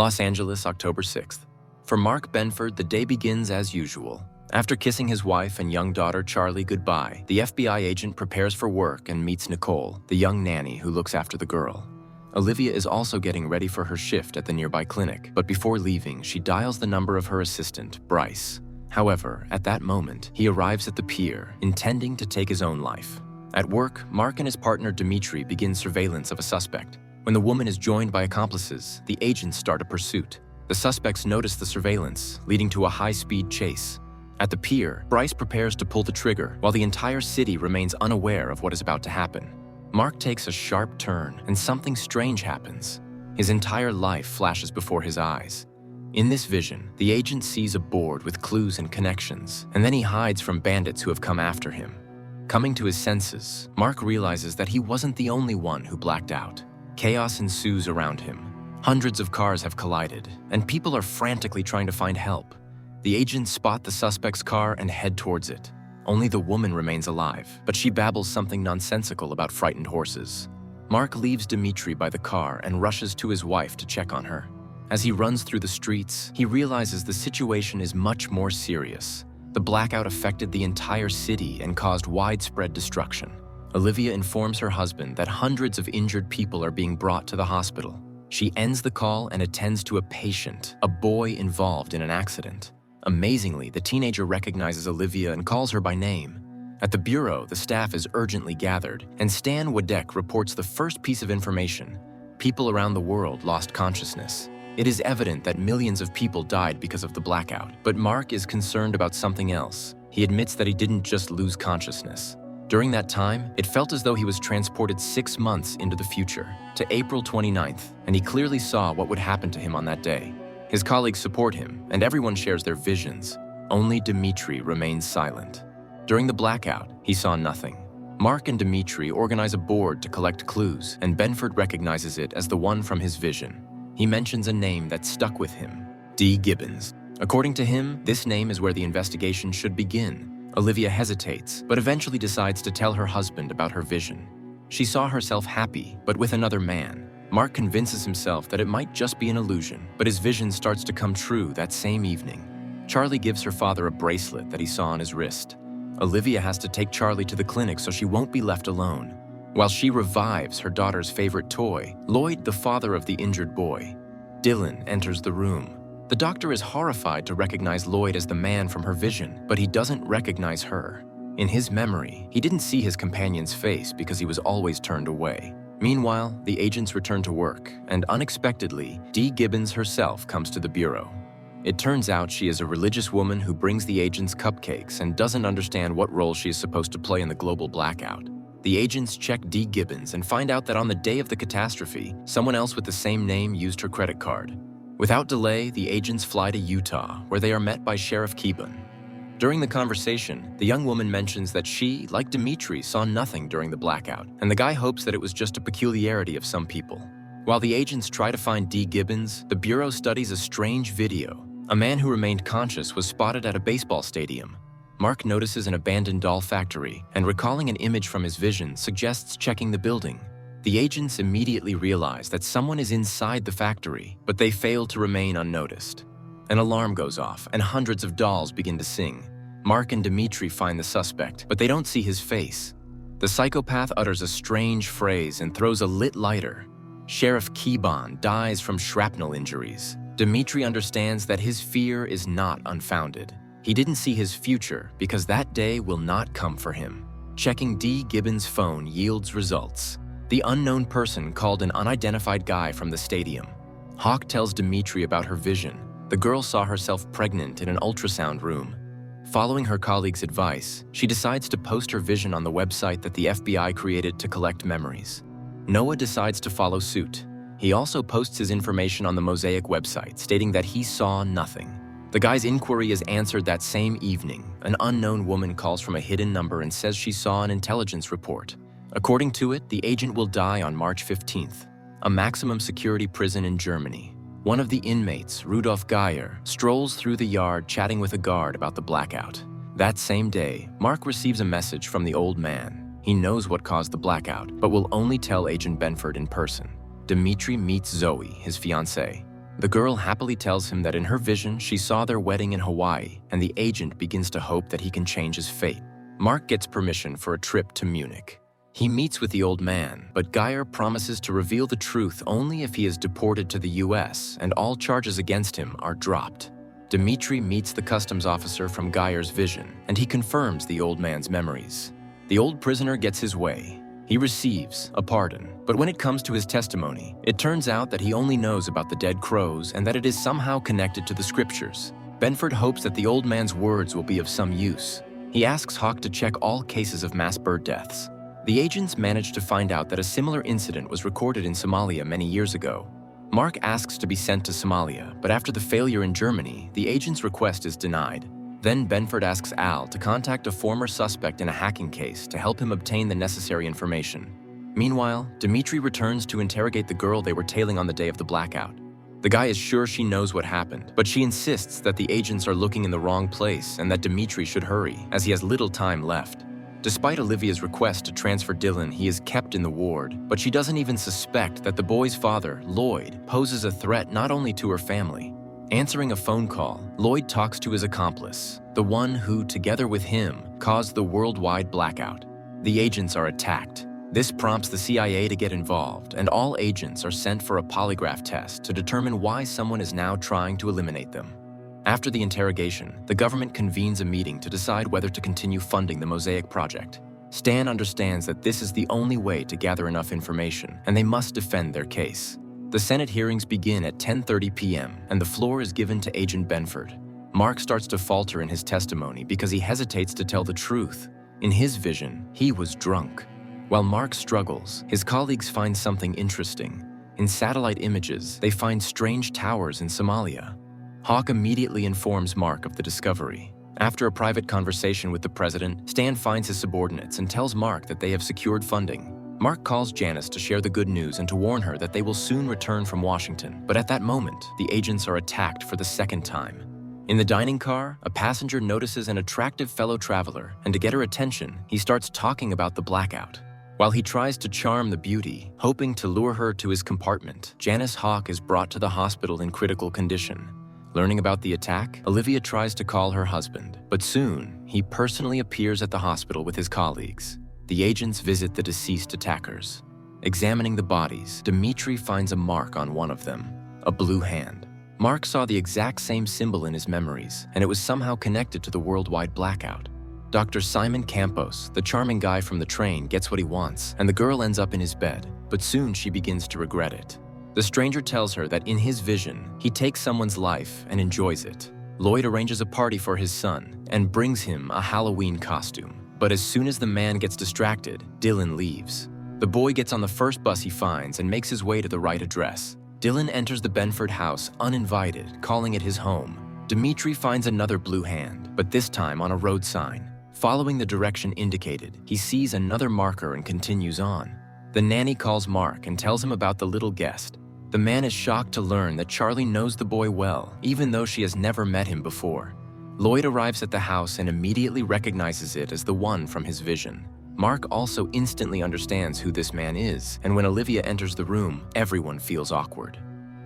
Los Angeles, October 6th. For Mark Benford, the day begins as usual. After kissing his wife and young daughter Charlie goodbye, the FBI agent prepares for work and meets Nicole, the young nanny who looks after the girl. Olivia is also getting ready for her shift at the nearby clinic, but before leaving, she dials the number of her assistant, Bryce. However, at that moment, he arrives at the pier, intending to take his own life. At work, Mark and his partner Dimitri begin surveillance of a suspect. When the woman is joined by accomplices, the agents start a pursuit. The suspects notice the surveillance, leading to a high-speed chase. At the pier, Bryce prepares to pull the trigger, while the entire city remains unaware of what is about to happen. Mark takes a sharp turn, and something strange happens. His entire life flashes before his eyes. In this vision, the agent sees a board with clues and connections, and then he hides from bandits who have come after him. Coming to his senses, Mark realizes that he wasn't the only one who blacked out. Chaos ensues around him. Hundreds of cars have collided, and people are frantically trying to find help. The agents spot the suspect's car and head towards it. Only the woman remains alive, but she babbles something nonsensical about frightened horses. Mark leaves Dimitri by the car and rushes to his wife to check on her. As he runs through the streets, he realizes the situation is much more serious. The blackout affected the entire city and caused widespread destruction. Olivia informs her husband that hundreds of injured people are being brought to the hospital. She ends the call and attends to a patient, a boy involved in an accident. Amazingly, the teenager recognizes Olivia and calls her by name. At the bureau, the staff is urgently gathered, and Stan Wadek reports the first piece of information. People around the world lost consciousness. It is evident that millions of people died because of the blackout, but Mark is concerned about something else. He admits that he didn't just lose consciousness. During that time, it felt as though he was transported 6 months into the future, to April 29th, and he clearly saw what would happen to him on that day. His colleagues support him, and everyone shares their visions. Only Dimitri remains silent. During the blackout, he saw nothing. Mark and Dimitri organize a board to collect clues, and Benford recognizes it as the one from his vision. He mentions a name that stuck with him, D. Gibbons. According to him, this name is where the investigation should begin. Olivia hesitates, but eventually decides to tell her husband about her vision. She saw herself happy, but with another man. Mark convinces himself that it might just be an illusion, but his vision starts to come true that same evening. Charlie gives her father a bracelet that he saw on his wrist. Olivia has to take Charlie to the clinic so she won't be left alone. While she revives her daughter's favorite toy, Lloyd, the father of the injured boy. Dylan enters the room. The doctor is horrified to recognize Lloyd as the man from her vision, but he doesn't recognize her. In his memory, he didn't see his companion's face because he was always turned away. Meanwhile, the agents return to work, and unexpectedly, Dee Gibbons herself comes to the bureau. It turns out she is a religious woman who brings the agents cupcakes and doesn't understand what role she is supposed to play in the global blackout. The agents check Dee Gibbons and find out that on the day of the catastrophe, someone else with the same name used her credit card. Without delay, the agents fly to Utah, where they are met by Sheriff Keeban. During the conversation, the young woman mentions that she, like Dimitri, saw nothing during the blackout, and the guy hopes that it was just a peculiarity of some people. While the agents try to find Dee Gibbons, the Bureau studies a strange video. A man who remained conscious was spotted at a baseball stadium. Mark notices an abandoned doll factory, and recalling an image from his vision suggests checking the building. The agents immediately realize that someone is inside the factory, but they fail to remain unnoticed. An alarm goes off, and hundreds of dolls begin to sing. Mark and Dimitri find the suspect, but they don't see his face. The psychopath utters a strange phrase and throws a lit lighter. Sheriff Keeban dies from shrapnel injuries. Dimitri understands that his fear is not unfounded. He didn't see his future because that day will not come for him. Checking Dee Gibbons' phone yields results. The unknown person called an unidentified guy from the stadium. Hawk tells Dimitri about her vision. The girl saw herself pregnant in an ultrasound room. Following her colleague's advice, she decides to post her vision on the website that the FBI created to collect memories. Noah decides to follow suit. He also posts his information on the Mosaic website, stating that he saw nothing. The guy's inquiry is answered that same evening. An unknown woman calls from a hidden number and says she saw an intelligence report. According to it, the agent will die on March 15th, a maximum security prison in Germany. One of the inmates, Rudolf Geyer, strolls through the yard chatting with a guard about the blackout. That same day, Mark receives a message from the old man. He knows what caused the blackout, but will only tell Agent Benford in person. Dimitri meets Zoe, his fiancée. The girl happily tells him that in her vision she saw their wedding in Hawaii, and the agent begins to hope that he can change his fate. Mark gets permission for a trip to Munich. He meets with the old man, but Geyer promises to reveal the truth only if he is deported to the US and all charges against him are dropped. Dimitri meets the customs officer from Geyer's vision, and he confirms the old man's memories. The old prisoner gets his way. He receives a pardon, but when it comes to his testimony, it turns out that he only knows about the dead crows and that it is somehow connected to the scriptures. Benford hopes that the old man's words will be of some use. He asks Hawk to check all cases of mass bird deaths. The agents manage to find out that a similar incident was recorded in Somalia many years ago. Mark asks to be sent to Somalia, but after the failure in Germany, the agent's request is denied. Then Benford asks Al to contact a former suspect in a hacking case to help him obtain the necessary information. Meanwhile, Dimitri returns to interrogate the girl they were tailing on the day of the blackout. The guy is sure she knows what happened, but she insists that the agents are looking in the wrong place and that Dimitri should hurry, as he has little time left. Despite Olivia's request to transfer Dylan, he is kept in the ward, but she doesn't even suspect that the boy's father, Lloyd, poses a threat not only to her family. Answering a phone call, Lloyd talks to his accomplice, the one who, together with him, caused the worldwide blackout. The agents are attacked. This prompts the CIA to get involved, and all agents are sent for a polygraph test to determine why someone is now trying to eliminate them. After the interrogation, the government convenes a meeting to decide whether to continue funding the Mosaic project. Stan understands that this is the only way to gather enough information, and they must defend their case. The Senate hearings begin at 10:30 p.m., and the floor is given to Agent Benford. Mark starts to falter in his testimony because he hesitates to tell the truth. In his vision, he was drunk. While Mark struggles, his colleagues find something interesting. In satellite images, they find strange towers in Somalia. Hawk immediately informs Mark of the discovery. After a private conversation with the president, Stan finds his subordinates and tells Mark that they have secured funding. Mark calls Janice to share the good news and to warn her that they will soon return from Washington, but at that moment, the agents are attacked for the second time. In the dining car, a passenger notices an attractive fellow traveler, and to get her attention, he starts talking about the blackout. While he tries to charm the beauty, hoping to lure her to his compartment, Janice Hawk is brought to the hospital in critical condition. Learning about the attack, Olivia tries to call her husband, but soon, he personally appears at the hospital with his colleagues. The agents visit the deceased attackers. Examining the bodies, Dimitri finds a mark on one of them, a blue hand. Mark saw the exact same symbol in his memories, and it was somehow connected to the worldwide blackout. Dr. Simon Campos, the charming guy from the train, gets what he wants, and the girl ends up in his bed, but soon she begins to regret it. The stranger tells her that in his vision, he takes someone's life and enjoys it. Lloyd arranges a party for his son and brings him a Halloween costume. But as soon as the man gets distracted, Dylan leaves. The boy gets on the first bus he finds and makes his way to the right address. Dylan enters the Benford house uninvited, calling it his home. Dimitri finds another blue hand, but this time on a road sign. Following the direction indicated, he sees another marker and continues on. The nanny calls Mark and tells him about the little guest. The man is shocked to learn that Charlie knows the boy well, even though she has never met him before. Lloyd arrives at the house and immediately recognizes it as the one from his vision. Mark also instantly understands who this man is, and when Olivia enters the room, everyone feels awkward.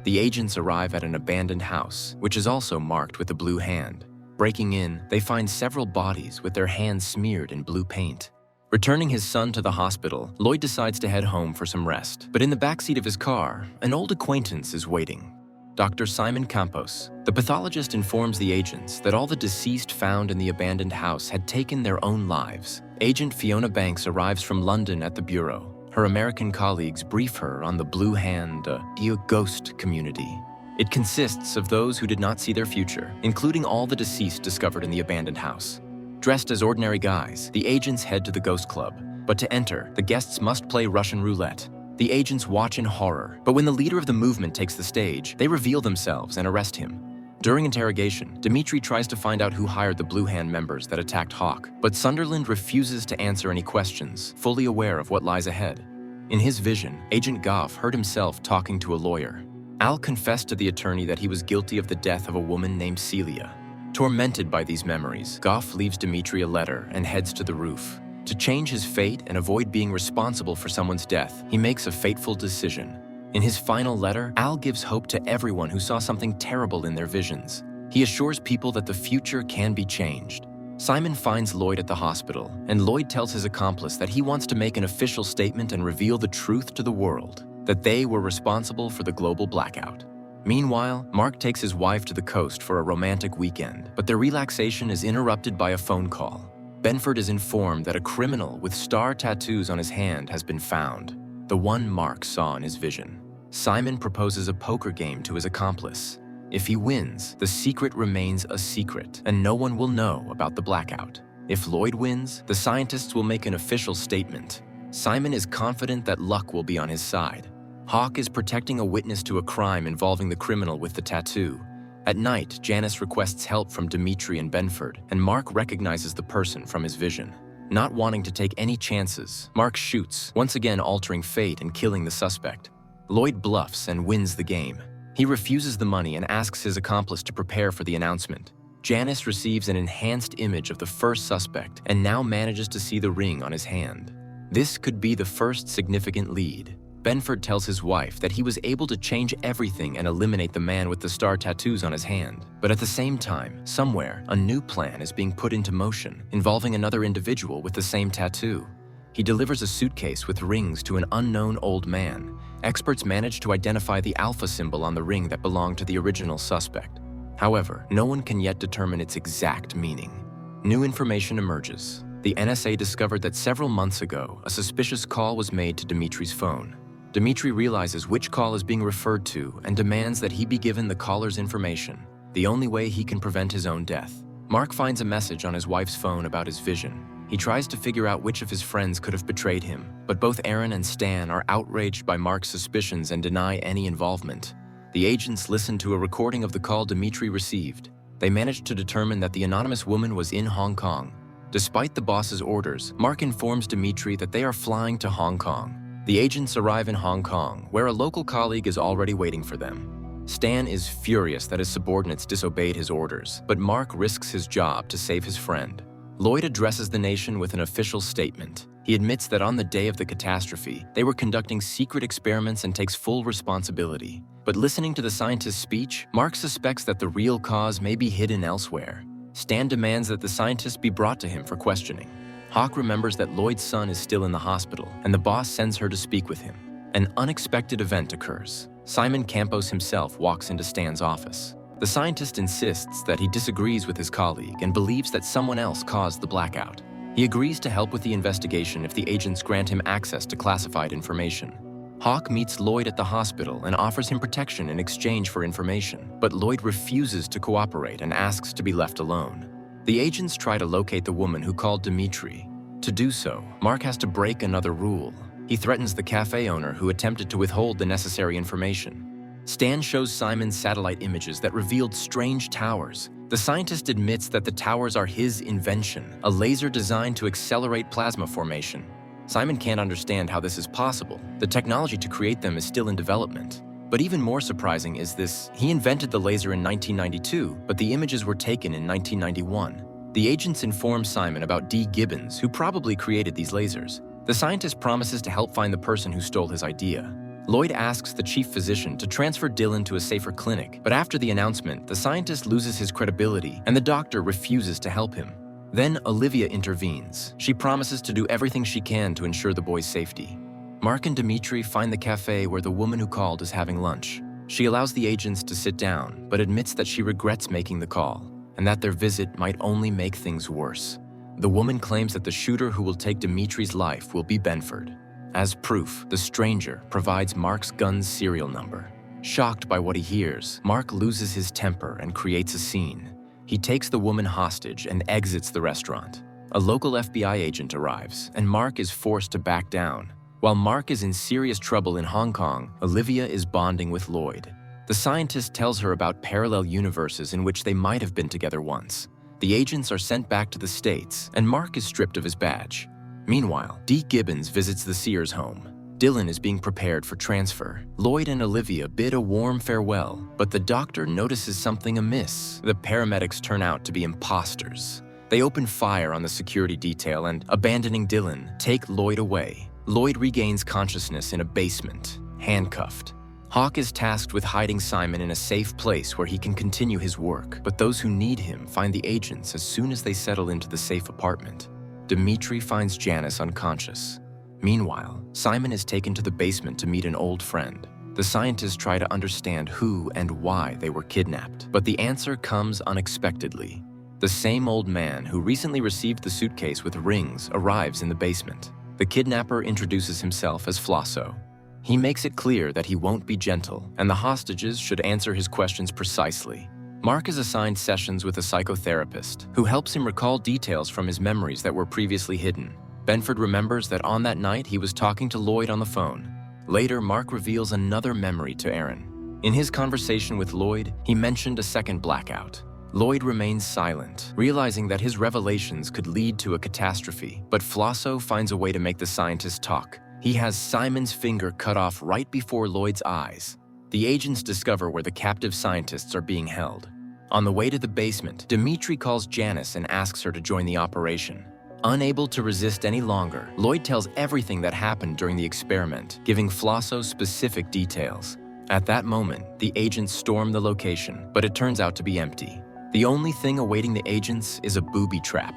The agents arrive at an abandoned house, which is also marked with a blue hand. Breaking in, they find several bodies with their hands smeared in blue paint. Returning his son to the hospital, Lloyd decides to head home for some rest. But in the backseat of his car, an old acquaintance is waiting. Dr. Simon Campos, the pathologist, informs the agents that all the deceased found in the abandoned house had taken their own lives. Agent Fiona Banks arrives from London at the bureau. Her American colleagues brief her on the Blue Hand, a ghost community. It consists of those who did not see their future, including all the deceased discovered in the abandoned house. Dressed as ordinary guys, the agents head to the ghost club. But to enter, the guests must play Russian roulette. The agents watch in horror, but when the leader of the movement takes the stage, they reveal themselves and arrest him. During interrogation, Dimitri tries to find out who hired the Blue Hand members that attacked Hawk, but Sunderland refuses to answer any questions, fully aware of what lies ahead. In his vision, Agent Goff heard himself talking to a lawyer. Al confessed to the attorney that he was guilty of the death of a woman named Celia. Tormented by these memories, Goff leaves Dimitri a letter and heads to the roof. To change his fate and avoid being responsible for someone's death, he makes a fateful decision. In his final letter, Al gives hope to everyone who saw something terrible in their visions. He assures people that the future can be changed. Simon finds Lloyd at the hospital, and Lloyd tells his accomplice that he wants to make an official statement and reveal the truth to the world, that they were responsible for the global blackout. Meanwhile, Mark takes his wife to the coast for a romantic weekend, but their relaxation is interrupted by a phone call. Benford is informed that a criminal with star tattoos on his hand has been found, the one Mark saw in his vision. Simon proposes a poker game to his accomplice. If he wins, the secret remains a secret, and no one will know about the blackout. If Lloyd wins, the scientists will make an official statement. Simon is confident that luck will be on his side. Hawk is protecting a witness to a crime involving the criminal with the tattoo. At night, Janice requests help from Dimitri and Benford, and Mark recognizes the person from his vision. Not wanting to take any chances, Mark shoots, once again altering fate and killing the suspect. Lloyd bluffs and wins the game. He refuses the money and asks his accomplice to prepare for the announcement. Janice receives an enhanced image of the first suspect and now manages to see the ring on his hand. This could be the first significant lead. Benford tells his wife that he was able to change everything and eliminate the man with the star tattoos on his hand. But at the same time, somewhere, a new plan is being put into motion, involving another individual with the same tattoo. He delivers a suitcase with rings to an unknown old man. Experts manage to identify the alpha symbol on the ring that belonged to the original suspect. However, no one can yet determine its exact meaning. New information emerges. The NSA discovered that several months ago, a suspicious call was made to Dimitri's phone. Dimitri realizes which call is being referred to and demands that he be given the caller's information, the only way he can prevent his own death. Mark finds a message on his wife's phone about his vision. He tries to figure out which of his friends could have betrayed him, but both Aaron and Stan are outraged by Mark's suspicions and deny any involvement. The agents listen to a recording of the call Dimitri received. They manage to determine that the anonymous woman was in Hong Kong. Despite the boss's orders, Mark informs Dimitri that they are flying to Hong Kong. The agents arrive in Hong Kong, where a local colleague is already waiting for them. Stan is furious that his subordinates disobeyed his orders, but Mark risks his job to save his friend. Lloyd addresses the nation with an official statement. He admits that on the day of the catastrophe, they were conducting secret experiments and takes full responsibility. But listening to the scientist's speech, Mark suspects that the real cause may be hidden elsewhere. Stan demands that the scientist be brought to him for questioning. Hawk remembers that Lloyd's son is still in the hospital, and the boss sends her to speak with him. An unexpected event occurs. Simon Campos himself walks into Stan's office. The scientist insists that he disagrees with his colleague and believes that someone else caused the blackout. He agrees to help with the investigation if the agents grant him access to classified information. Hawk meets Lloyd at the hospital and offers him protection in exchange for information, but Lloyd refuses to cooperate and asks to be left alone. The agents try to locate the woman who called Dimitri. To do so, Mark has to break another rule. He threatens the cafe owner who attempted to withhold the necessary information. Stan shows Simon satellite images that revealed strange towers. The scientist admits that the towers are his invention, a laser designed to accelerate plasma formation. Simon can't understand how this is possible. The technology to create them is still in development. But even more surprising is this: he invented the laser in 1992, but the images were taken in 1991. The agents inform Simon about D. Gibbons, who probably created these lasers. The scientist promises to help find the person who stole his idea. Lloyd asks the chief physician to transfer Dylan to a safer clinic, but after the announcement, the scientist loses his credibility and the doctor refuses to help him. Then Olivia intervenes. She promises to do everything she can to ensure the boy's safety. Mark and Dimitri find the cafe where the woman who called is having lunch. She allows the agents to sit down, but admits that she regrets making the call, and that their visit might only make things worse. The woman claims that the shooter who will take Dimitri's life will be Benford. As proof, the stranger provides Mark's gun's serial number. Shocked by what he hears, Mark loses his temper and creates a scene. He takes the woman hostage and exits the restaurant. A local FBI agent arrives, and Mark is forced to back down. While Mark is in serious trouble in Hong Kong, Olivia is bonding with Lloyd. The scientist tells her about parallel universes in which they might have been together once. The agents are sent back to the States, and Mark is stripped of his badge. Meanwhile, D. Gibbons visits the Sears home. Dylan is being prepared for transfer. Lloyd and Olivia bid a warm farewell, but the doctor notices something amiss. The paramedics turn out to be imposters. They open fire on the security detail and, abandoning Dylan, take Lloyd away. Lloyd regains consciousness in a basement, handcuffed. Hawk is tasked with hiding Simon in a safe place where he can continue his work, but those who need him find the agents as soon as they settle into the safe apartment. Dimitri finds Janice unconscious. Meanwhile, Simon is taken to the basement to meet an old friend. The scientists try to understand who and why they were kidnapped, but the answer comes unexpectedly. The same old man who recently received the suitcase with rings arrives in the basement. The kidnapper introduces himself as Flosso. He makes it clear that he won't be gentle, and the hostages should answer his questions precisely. Mark is assigned sessions with a psychotherapist who helps him recall details from his memories that were previously hidden. Benford remembers that on that night he was talking to Lloyd on the phone. Later, Mark reveals another memory to Aaron. In his conversation with Lloyd, he mentioned a second blackout. Lloyd remains silent, realizing that his revelations could lead to a catastrophe, but Flosso finds a way to make the scientist talk. He has Simon's finger cut off right before Lloyd's eyes. The agents discover where the captive scientists are being held. On the way to the basement, Dimitri calls Janice and asks her to join the operation. Unable to resist any longer, Lloyd tells everything that happened during the experiment, giving Flosso specific details. At that moment, the agents storm the location, but it turns out to be empty. The only thing awaiting the agents is a booby trap.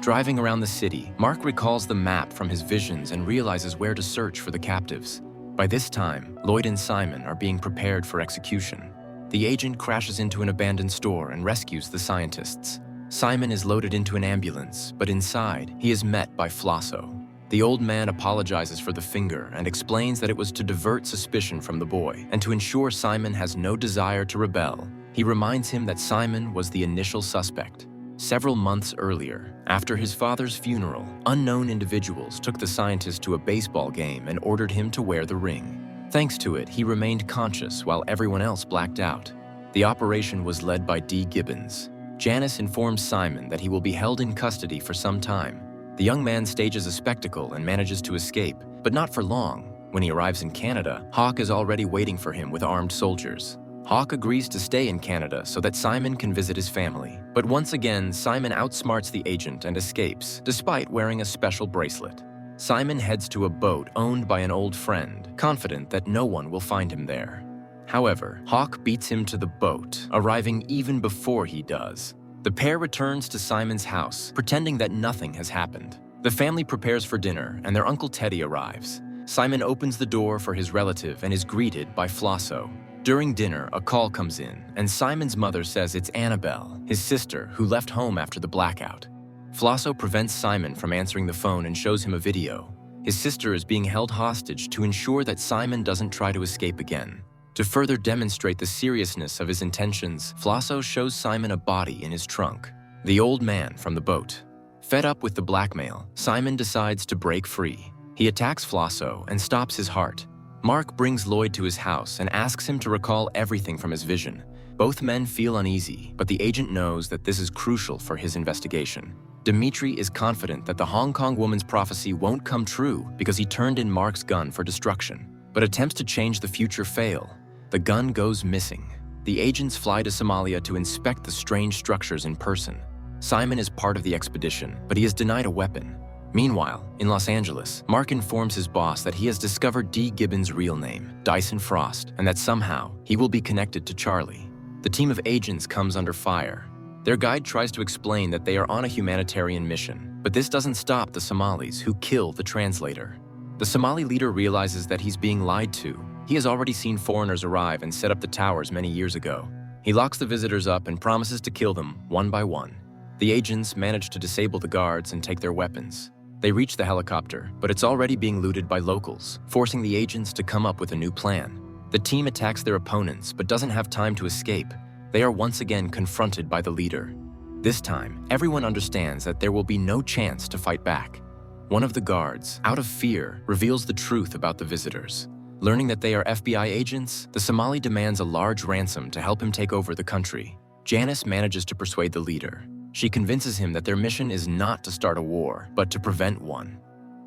Driving around the city, Mark recalls the map from his visions and realizes where to search for the captives. By this time, Lloyd and Simon are being prepared for execution. The agent crashes into an abandoned store and rescues the scientists. Simon is loaded into an ambulance, but inside, he is met by Flosso. The old man apologizes for the finger and explains that it was to divert suspicion from the boy and to ensure Simon has no desire to rebel. He reminds him that Simon was the initial suspect. Several months earlier, after his father's funeral, unknown individuals took the scientist to a baseball game and ordered him to wear the ring. Thanks to it, he remained conscious while everyone else blacked out. The operation was led by D. Gibbons. Janice informs Simon that he will be held in custody for some time. The young man stages a spectacle and manages to escape, but not for long. When he arrives in Canada, Hawk is already waiting for him with armed soldiers. Hawk agrees to stay in Canada so that Simon can visit his family. But once again, Simon outsmarts the agent and escapes, despite wearing a special bracelet. Simon heads to a boat owned by an old friend, confident that no one will find him there. However, Hawk beats him to the boat, arriving even before he does. The pair returns to Simon's house, pretending that nothing has happened. The family prepares for dinner, and their Uncle Teddy arrives. Simon opens the door for his relative and is greeted by Flosso. During dinner, a call comes in, and Simon's mother says it's Annabelle, his sister, who left home after the blackout. Flosso prevents Simon from answering the phone and shows him a video. His sister is being held hostage to ensure that Simon doesn't try to escape again. To further demonstrate the seriousness of his intentions, Flosso shows Simon a body in his trunk, the old man from the boat. Fed up with the blackmail, Simon decides to break free. He attacks Flosso and stops his heart. Mark brings Lloyd to his house and asks him to recall everything from his vision. Both men feel uneasy, but the agent knows that this is crucial for his investigation. Dimitri is confident that the Hong Kong woman's prophecy won't come true because he turned in Mark's gun for destruction. But attempts to change the future fail. The gun goes missing. The agents fly to Somalia to inspect the strange structures in person. Simon is part of the expedition, but he is denied a weapon. Meanwhile, in Los Angeles, Mark informs his boss that he has discovered D. Gibbons' real name, Dyson Frost, and that somehow he will be connected to Charlie. The team of agents comes under fire. Their guide tries to explain that they are on a humanitarian mission, but this doesn't stop the Somalis who kill the translator. The Somali leader realizes that he's being lied to. He has already seen foreigners arrive and set up the towers many years ago. He locks the visitors up and promises to kill them one by one. The agents manage to disable the guards and take their weapons. They reach the helicopter, but it's already being looted by locals, forcing the agents to come up with a new plan. The team attacks their opponents, but doesn't have time to escape. They are once again confronted by the leader. This time, everyone understands that there will be no chance to fight back. One of the guards, out of fear, reveals the truth about the visitors. Learning that they are FBI agents, the Somali demands a large ransom to help him take over the country. Janice manages to persuade the leader. She convinces him that their mission is not to start a war, but to prevent one.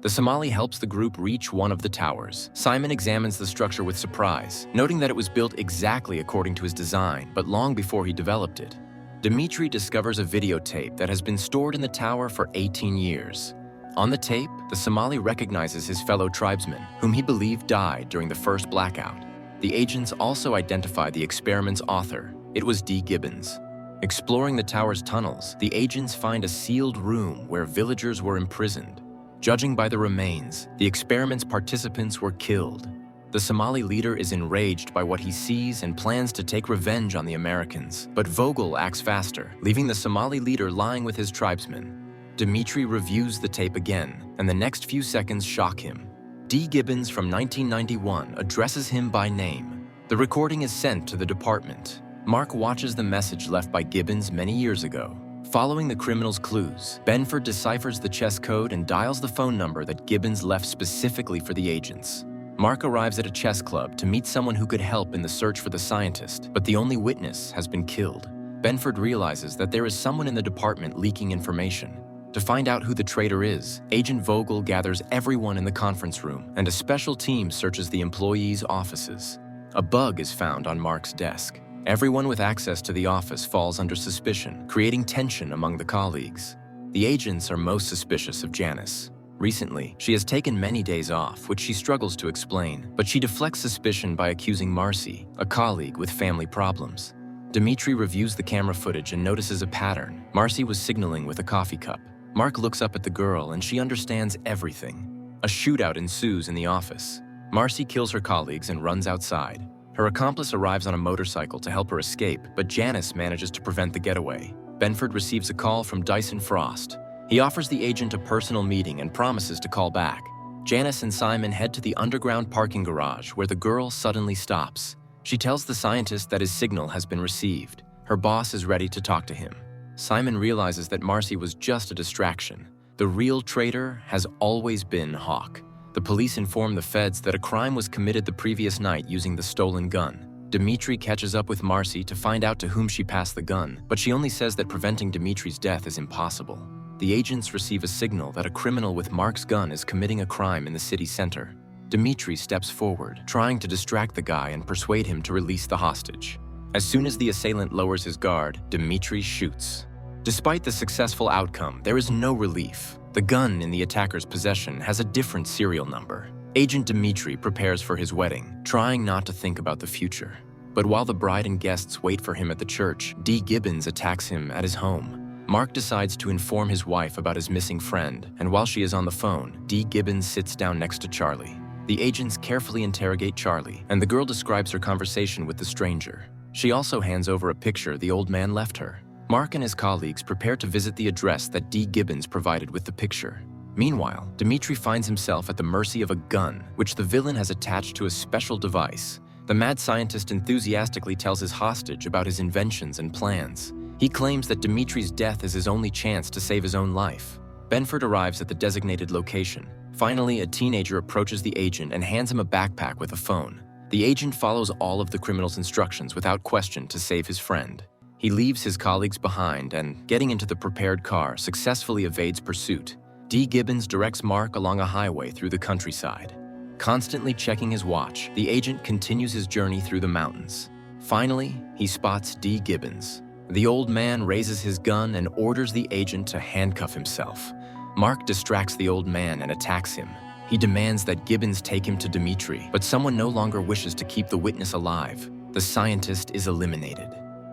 The Somali helps the group reach one of the towers. Simon examines the structure with surprise, noting that it was built exactly according to his design, but long before he developed it. Dimitri discovers a videotape that has been stored in the tower for 18 years. On the tape, the Somali recognizes his fellow tribesman, whom he believed died during the first blackout. The agents also identify the experiment's author. It was D. Gibbons. Exploring the tower's tunnels, the agents find a sealed room where villagers were imprisoned. Judging by the remains, the experiment's participants were killed. The Somali leader is enraged by what he sees and plans to take revenge on the Americans. But Vogel acts faster, leaving the Somali leader lying with his tribesmen. Dimitri reviews the tape again, and the next few seconds shock him. D. Gibbons from 1991 addresses him by name. The recording is sent to the department. Mark watches the message left by Gibbons many years ago. Following the criminal's clues, Benford deciphers the chess code and dials the phone number that Gibbons left specifically for the agents. Mark arrives at a chess club to meet someone who could help in the search for the scientist, but the only witness has been killed. Benford realizes that there is someone in the department leaking information. To find out who the traitor is, Agent Vogel gathers everyone in the conference room, and a special team searches the employees' offices. A bug is found on Mark's desk. Everyone with access to the office falls under suspicion, creating tension among the colleagues. The agents are most suspicious of Janice. Recently, she has taken many days off, which she struggles to explain, but she deflects suspicion by accusing Marcy, a colleague with family problems. Dimitri reviews the camera footage and notices a pattern. Marcy was signaling with a coffee cup. Mark looks up at the girl and she understands everything. A shootout ensues in the office. Marcy kills her colleagues and runs outside. Her accomplice arrives on a motorcycle to help her escape, but Janice manages to prevent the getaway. Benford receives a call from Dyson Frost. He offers the agent a personal meeting and promises to call back. Janice and Simon head to the underground parking garage where the girl suddenly stops. She tells the scientist that his signal has been received. Her boss is ready to talk to him. Simon realizes that Marcy was just a distraction. The real traitor has always been Hawk. The police inform the feds that a crime was committed the previous night using the stolen gun. Dimitri catches up with Marcy to find out to whom she passed the gun, but she only says that preventing Dimitri's death is impossible. The agents receive a signal that a criminal with Mark's gun is committing a crime in the city center. Dimitri steps forward, trying to distract the guy and persuade him to release the hostage. As soon as the assailant lowers his guard, Dimitri shoots. Despite the successful outcome, there is no relief. The gun in the attacker's possession has a different serial number. Agent Dimitri prepares for his wedding, trying not to think about the future. But while the bride and guests wait for him at the church, D. Gibbons attacks him at his home. Mark decides to inform his wife about his missing friend, and while she is on the phone, D. Gibbons sits down next to Charlie. The agents carefully interrogate Charlie, and the girl describes her conversation with the stranger. She also hands over a picture the old man left her. Mark and his colleagues prepare to visit the address that D. Gibbons provided with the picture. Meanwhile, Dimitri finds himself at the mercy of a gun, which the villain has attached to a special device. The mad scientist enthusiastically tells his hostage about his inventions and plans. He claims that Dimitri's death is his only chance to save his own life. Benford arrives at the designated location. Finally, a teenager approaches the agent and hands him a backpack with a phone. The agent follows all of the criminal's instructions without question to save his friend. He leaves his colleagues behind and, getting into the prepared car, successfully evades pursuit. D. Gibbons directs Mark along a highway through the countryside. Constantly checking his watch, the agent continues his journey through the mountains. Finally, he spots D. Gibbons. The old man raises his gun and orders the agent to handcuff himself. Mark distracts the old man and attacks him. He demands that Gibbons take him to Dimitri, but someone no longer wishes to keep the witness alive. The scientist is eliminated.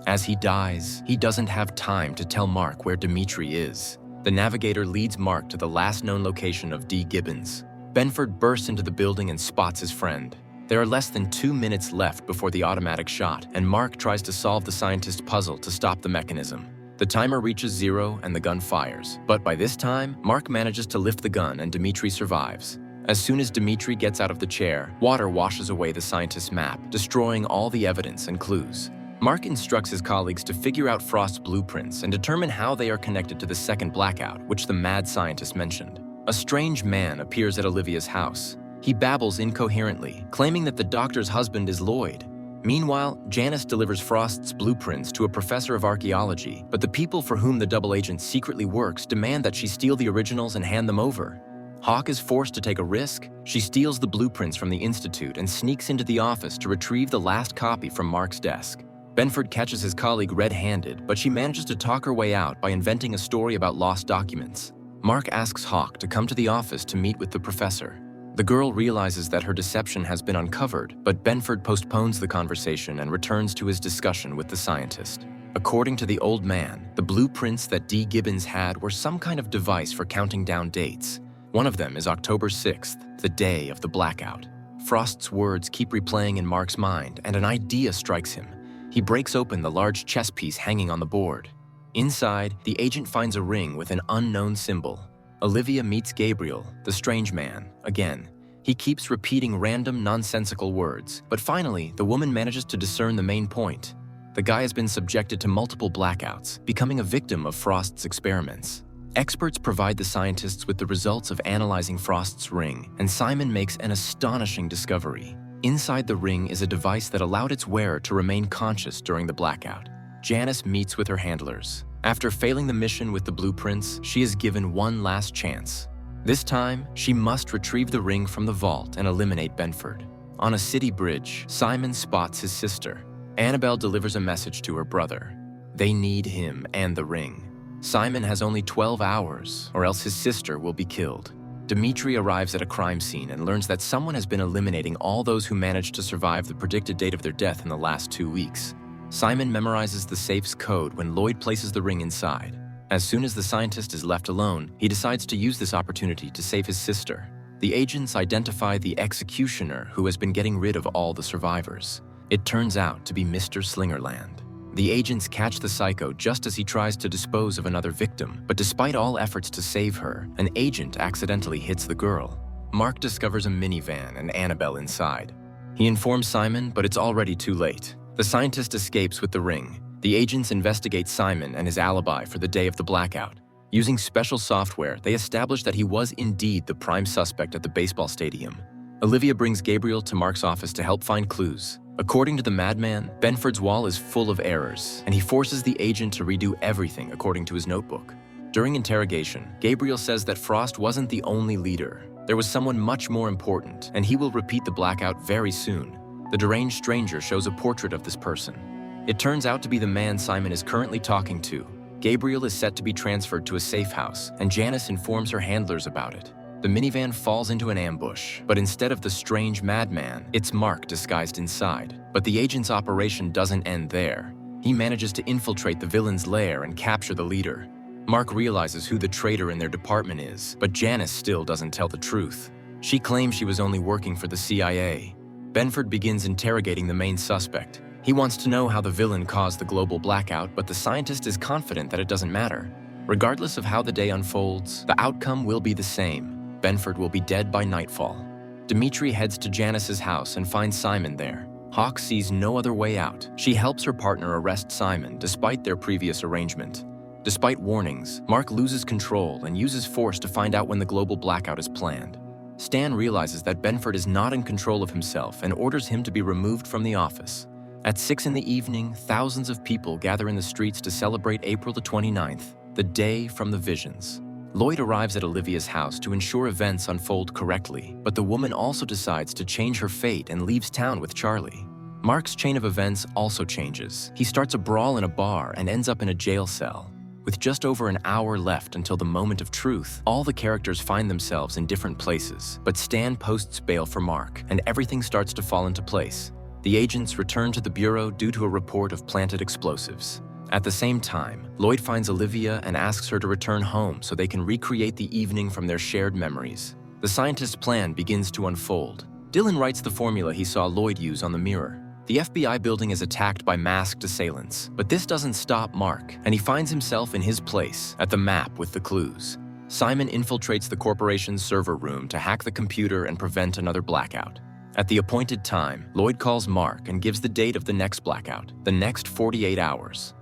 As he dies, he doesn't have time to tell Mark where Dimitri is. The navigator leads Mark to the last known location of D. Gibbons. Benford bursts into the building and spots his friend. There are less than 2 minutes left before the automatic shot, and Mark tries to solve the scientist's puzzle to stop the mechanism. The timer reaches 0 and the gun fires, but by this time, Mark manages to lift the gun and Dimitri survives. As soon as Dimitri gets out of the chair, water washes away the scientist's map, destroying all the evidence and clues. Mark instructs his colleagues to figure out Frost's blueprints and determine how they are connected to the second blackout, which the mad scientist mentioned. A strange man appears at Olivia's house. He babbles incoherently, claiming that the doctor's husband is Lloyd. Meanwhile, Janice delivers Frost's blueprints to a professor of archaeology, but the people for whom the double agent secretly works demand that she steal the originals and hand them over. Hawk is forced to take a risk. She steals the blueprints from the Institute and sneaks into the office to retrieve the last copy from Mark's desk. Benford catches his colleague red-handed, but she manages to talk her way out by inventing a story about lost documents. Mark asks Hawk to come to the office to meet with the professor. The girl realizes that her deception has been uncovered, but Benford postpones the conversation and returns to his discussion with the scientist. According to the old man, the blueprints that D. Gibbons had were some kind of device for counting down dates. One of them is October 6th, the day of the blackout. Frost's words keep replaying in Mark's mind, and an idea strikes him. He breaks open the large chess piece hanging on the board. Inside, the agent finds a ring with an unknown symbol. Olivia meets Gabriel, the strange man, again. He keeps repeating random, nonsensical words, but finally, the woman manages to discern the main point. The guy has been subjected to multiple blackouts, becoming a victim of Frost's experiments. Experts provide the scientists with the results of analyzing Frost's ring, and Simon makes an astonishing discovery. Inside the ring is a device that allowed its wearer to remain conscious during the blackout. Janice meets with her handlers. After failing the mission with the blueprints, she is given one last chance. This time, she must retrieve the ring from the vault and eliminate Benford. On a city bridge, Simon spots his sister. Annabelle delivers a message to her brother. They need him and the ring. Simon has only 12 hours, or else his sister will be killed. Dimitri arrives at a crime scene and learns that someone has been eliminating all those who managed to survive the predicted date of their death in the last 2 weeks. Simon memorizes the safe's code when Lloyd places the ring inside. As soon as the scientist is left alone, he decides to use this opportunity to save his sister. The agents identify the executioner who has been getting rid of all the survivors. It turns out to be Mr. Slingerland. The agents catch the psycho just as he tries to dispose of another victim, but despite all efforts to save her, an agent accidentally hits the girl. Mark discovers a minivan and Annabelle inside. He informs Simon, but it's already too late. The scientist escapes with the ring. The agents investigate Simon and his alibi for the day of the blackout. Using special software, they establish that he was indeed the prime suspect at the baseball stadium. Olivia brings Gabriel to Mark's office to help find clues. According to the madman, Benford's wall is full of errors, and he forces the agent to redo everything according to his notebook. During interrogation, Gabriel says that Frost wasn't the only leader. There was someone much more important, and he will repeat the blackout very soon. The deranged stranger shows a portrait of this person. It turns out to be the man Simon is currently talking to. Gabriel is set to be transferred to a safe house, and Janice informs her handlers about it. The minivan falls into an ambush, but instead of the strange madman, it's Mark disguised inside. But the agent's operation doesn't end there. He manages to infiltrate the villain's lair and capture the leader. Mark realizes who the traitor in their department is, but Janice still doesn't tell the truth. She claims she was only working for the CIA. Benford begins interrogating the main suspect. He wants to know how the villain caused the global blackout, but the scientist is confident that it doesn't matter. Regardless of how the day unfolds, the outcome will be the same. Benford will be dead by nightfall. Dimitri heads to Janice's house and finds Simon there. Hawk sees no other way out. She helps her partner arrest Simon despite their previous arrangement. Despite warnings, Mark loses control and uses force to find out when the global blackout is planned. Stan realizes that Benford is not in control of himself and orders him to be removed from the office. At 6 in the evening, thousands of people gather in the streets to celebrate April the 29th, the day from the visions. Lloyd arrives at Olivia's house to ensure events unfold correctly, but the woman also decides to change her fate and leaves town with Charlie. Mark's chain of events also changes. He starts a brawl in a bar and ends up in a jail cell. With just over an hour left until the moment of truth, all the characters find themselves in different places, but Stan posts bail for Mark, and everything starts to fall into place. The agents return to the bureau due to a report of planted explosives. At the same time, Lloyd finds Olivia and asks her to return home so they can recreate the evening from their shared memories. The scientist's plan begins to unfold. Dylan writes the formula he saw Lloyd use on the mirror. The FBI building is attacked by masked assailants, but this doesn't stop Mark, and he finds himself in his place at the map with the clues. Simon infiltrates the corporation's server room to hack the computer and prevent another blackout. At the appointed time, Lloyd calls Mark and gives the date of the next blackout, the next 48 hours.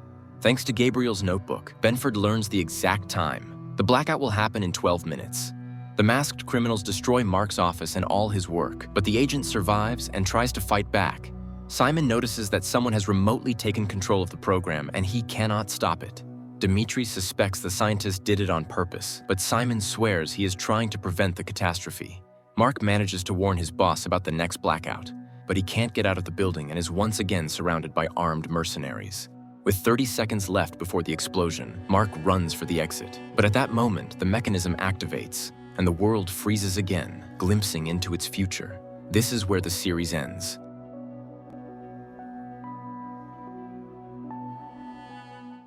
Thanks to Gabriel's notebook, Benford learns the exact time. The blackout will happen in 12 minutes. The masked criminals destroy Mark's office and all his work, but the agent survives and tries to fight back. Simon notices that someone has remotely taken control of the program and he cannot stop it. Dimitri suspects the scientist did it on purpose, but Simon swears he is trying to prevent the catastrophe. Mark manages to warn his boss about the next blackout, but he can't get out of the building and is once again surrounded by armed mercenaries. With 30 seconds left before the explosion, Mark runs for the exit. But at that moment, the mechanism activates, and the world freezes again, glimpsing into its future. This is where the series ends.